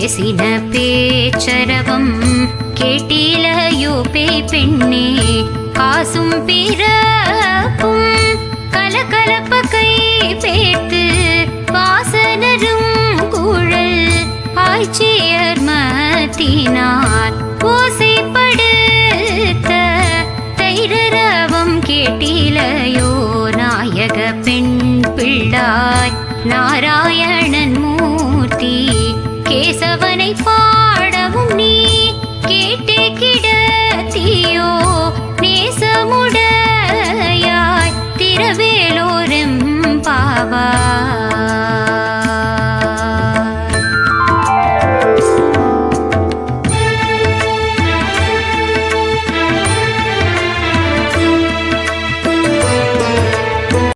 பேசின பேச்சரவம் கேட்டிலையோ பேய் பெண்ணே காசும் பிறப்பும் கலகலப்ப கை பேர்த்து வாசனரும் குழல் ஆய்ச்சியர் மத்தினார் ஓசைப்படுத்த தைரரவம் கேட்டிலையோ நாயக பெண் பிள்ளாய் நாராயணன் மூர்த்தி கேசவனை பாடவும் நீ கேட்டே கிடத்தியோ நேசமுடையாய் திரவேலோரும் பாவா